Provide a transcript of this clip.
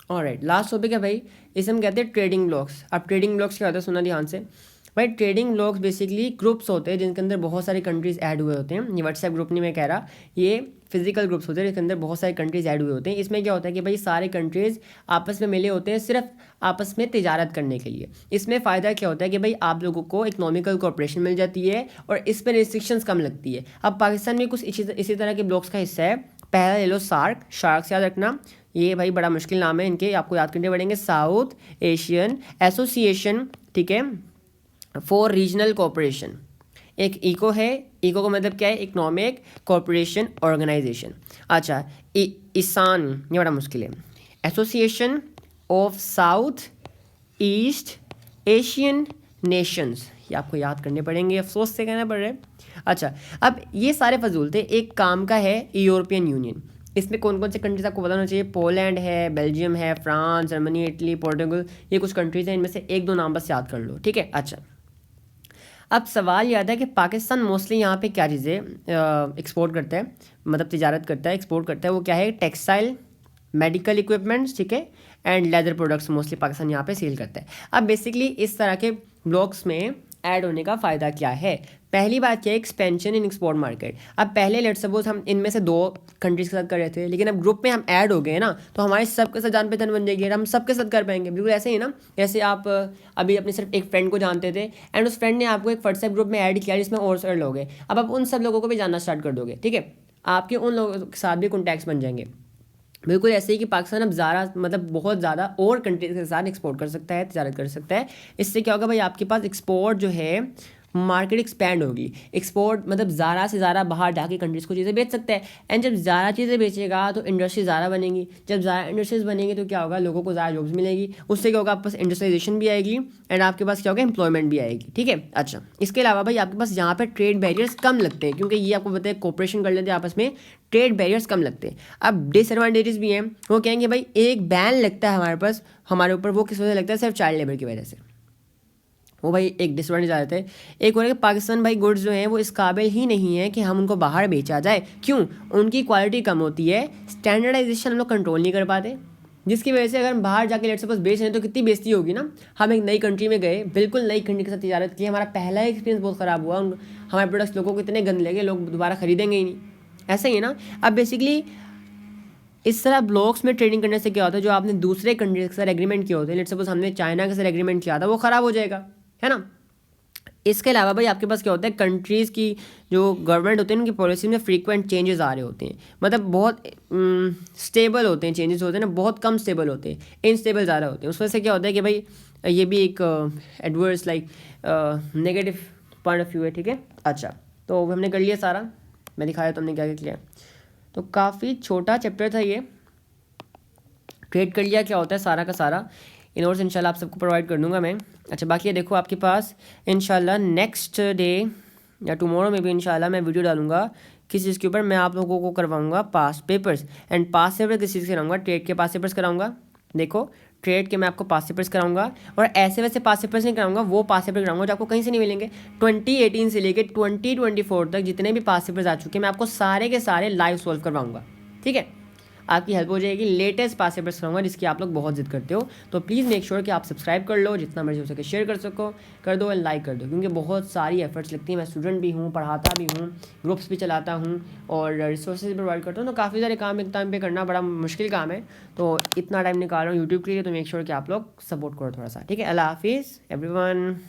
Alright, last topic है भाई, इसे हम कहते हैं ट्रेडिंग ब्लॉक्स। अब ट्रेडिंग ब्लॉक्स क्या होता है, सुना ध्यान से भाई। ट्रेडिंग ब्लॉक्स बेसिकली ग्रुप्स होते हैं जिनके अंदर बहुत सारे कंट्रीज ऐड हुए होते हैं। ये व्हाट्सएप ग्रुप नहीं मैं कह रहा, ये फिजिकल ग्रुप्स होते हैं जिसके अंदर बहुत सारे कंट्रीज ऐड हुए होते हैं। इसमें क्या होता है कि भाई सारे कंट्रीज आपस में मिले होते हैं सिर्फ आपस में तिजारत करने के लिए। इसमें फ़ायदा क्या होता है कि भाई आप लोगों को इकोनॉमिकल कोऑपरेशन मिल जाती है और इस पर रिस्ट्रिक्शंस कम लगती है। अब पाकिस्तान में कुछ इसी तरह के ब्लॉक्स का हिस्सा है। पहला ले लो सार्क, शार्क से याद रखना, ये भाई बड़ा मुश्किल नाम है इनके, आपको याद करने पड़ेंगे। साउथ एशियन एसोसिएशन, ठीक है, फॉर रीजनल कोऑपरेशन। एक इको है, इको का मतलब क्या है, इकोनॉमिक कोऑपरेशन ऑर्गेनाइजेशन। अच्छा, ईसान, ये बड़ा मुश्किल है, association of south east Asian Nations, ये आपको याद करने पड़ेंगे, अफसोस से कहना पड़ रहा है। अच्छा, अब ये सारे फजूल थे। एक काम का है यूरोपियन यूनियन। इसमें कौन कौन से कंट्रीज आपको बताना चाहिए, पोलैंड है, बेल्जियम है, फ्रांस, जर्मनी, इटली, पोर्टुगल, ये कुछ कंट्रीज हैं। इनमें से एक दो नाम बस याद कर लो, ठीक है। अच्छा, अब सवाल याद है कि पाकिस्तान मोस्टली यहाँ पे क्या चीज़ें एक्सपोर्ट करता है, मतलब तिजारत करता है, एक्सपोर्ट करता है, वो क्या है, टेक्सटाइल, मेडिकल इक्विपमेंट्स, ठीक है, and leather products mostly Pakistan यहाँ पे सेल करता है। अब बेसिकली इस तरह के ब्लॉक्स में ऐड होने का फ़ायदा क्या है। पहली बात क्या है, एक्सपेंशन इन एक्सपोर्ट मार्केट। अब पहले लेट्स सपोज हम इनमें से 2 कंट्रीज के साथ कर रहे थे, लेकिन अब ग्रुप में हम ऐड हो गए ना, तो हमारे सबके साथ जान पहचान बन जाएगी और हम सबके साथ कर पाएंगे। बिल्कुल ऐसे ही ना, जैसे आप अभी अपने सिर्फ एक फ्रेंड को जानते थे एंड उस फ्रेंड ने आपको एक व्हाट्सएप ग्रुप में ऐड किया जिसमें और सारे लोग हैं। अब आप उन सब लोगों को भी जानना स्टार्ट कर दोगे, ठीक है, आपके उन लोगों के साथ भी कॉन्टैक्ट्स बन जाएंगे। बिल्कुल ऐसे ही कि पाकिस्तान अब ज़्यादा मतलब बहुत ज़्यादा और कंट्रीज के साथ एक्सपोर्ट कर सकता है, तिजारत कर सकता है। इससे क्या होगा भाई, आपके पास एक्सपोर्ट जो है मार्केट एक्सपैंड होगी। एक्सपोर्ट मतलब ज़्यादा से ज़्यादा बाहर जाके कंट्रीज़ को चीज़ें बेच सकता है। एंड जब ज़्यादा चीज़ें बेचेगा तो इंडस्ट्री ज़्यादा बनेंगी। जब ज़्यादा इंडस्ट्रीज बनेंगी तो क्या होगा, लोगों को ज़्यादा जॉब्स मिलेगी। उससे क्या होगा, आपके पास इंडस्ट्रियलाइजेशन भी आएगी एंड आपके पास क्या होगा, एम्प्लॉयमेंट भी आएगी, ठीक है। अच्छा, इसके अलावा भाई आपके पास यहाँ पर ट्रेड बैरियर्स कम लगते हैं, क्योंकि ये आपको पता है कोऑपरेशन कर लेते हैं आपस में, ट्रेड बैरियर्स कम लगते हैं। अब डिसएडवांटेजेस भी हैं, वो कहेंगे भाई एक बैन लगता है हमारे पास, हमारे ऊपर, वो किस वजह से लगता है, सिर्फ चाइल्ड लेबर की वजह से। वो भाई एक डिसएडवांटेज आ जाता है। एक और है कि पाकिस्तान भाई गुड्स जो हैं वो इस काबिल ही नहीं है कि हम उनको बाहर बेचा जाए। क्यों, उनकी क्वालिटी कम होती है, स्टैंडर्डाइजेशन हम लोग कंट्रोल नहीं कर पाते, जिसकी वजह से अगर हम बाहर जाके लेट सपोज बेच रहे हैं तो कितनी बेइज्जती होगी ना। हम एक नई कंट्री में गए, बिल्कुल नई कंट्री के साथ तिजारत की, हमारा पहला एक्सपीरियंस बहुत ख़राब हुआ, हमारे प्रोडक्ट्स लोगों को इतने गंदे लगे, लोग दोबारा खरीदेंगे ही नहीं। ऐसा ही है ना। अब बेसिकली इस तरह ब्लॉक्स में ट्रेडिंग करने से क्या होता है, जो आपने दूसरे कंट्री के साथ एग्रीमेंट किया होता है, लेट सपोज हमने चाइना के साथ एग्रीमेंट किया था, वो ख़राब हो जाएगा, है ना। इसके अलावा भाई आपके पास क्या होता है, कंट्रीज़ की जो गवर्नमेंट होते हैं उनकी पॉलिसी में फ्रीक्वेंट चेंजेस आ रहे होते हैं। मतलब बहुत स्टेबल होते हैं, चेंजेस होते हैं ना, बहुत कम स्टेबल होते हैं, इनस्टेबल ज़्यादा होते हैं। उस वजह से क्या होता है कि भाई ये भी एक adverse like negative point of view है, ठीक है। अच्छा, तो हमने कर लिया सारा, मैं दिखाया तो हमने क्या क्या किया। तो काफ़ी छोटा चैप्टर था ये, ट्रेड कर लिया क्या होता है सारा का सारा। इन नोट्स इंशाल्लाह आप सबको प्रोवाइड कर दूंगा मैं। अच्छा, बाकी ये देखो आपके पास इंशाल्लाह नेक्स्ट डे या टुमारो में भी इंशाल्लाह मैं वीडियो डालूंगा किस चीज़ के ऊपर, मैं आप लोगों को करवाऊंगा पास पेपर्स। एंड पास पेपर किस चीज़ से कराऊंगा, ट्रेड के पास पेपर्स कराऊंगा। देखो, ट्रेड के मैं आपको पास पेपर्स कराऊंगा, और ऐसे वैसे पास पेपर्स नहीं कराऊंगा, वो पास पेपर कराऊंगा जो आपको कहीं से नहीं मिलेंगे। 2018 से लेकर 2024 तक जितने भी पास पेपर्स आ चुके हैं मैं आपको सारे के सारे लाइव सॉल्व करवाऊंगा, ठीक है। आपकी हेल्प हो जाएगी, लेटेस्ट पास पेपर्स कराऊंगा जिसकी आप लोग बहुत जिद करते हो। तो प्लीज़ मेक श्योर कि आप सब्सक्राइब कर लो, जितना मर्जी हो सके शेयर कर दो एंड लाइक कर दो, क्योंकि बहुत सारी एफर्ट्स लगती हैं। मैं स्टूडेंट भी हूँ, पढ़ाता भी हूँ, ग्रुप्स भी चलाता हूँ और रिसोर्सेज भी प्रोवाइड करता हूँ, तो काफ़ी सारे काम एक टाइम पे करना बड़ा मुश्किल काम है। तो इतना टाइम निकाल रहा हूँ यूट्यूब के लिए, तो मेक श्योर कि आप लोग सपोर्ट करो थोड़ा सा, ठीक है। अल्लाह हाफिज़ एवरीवन।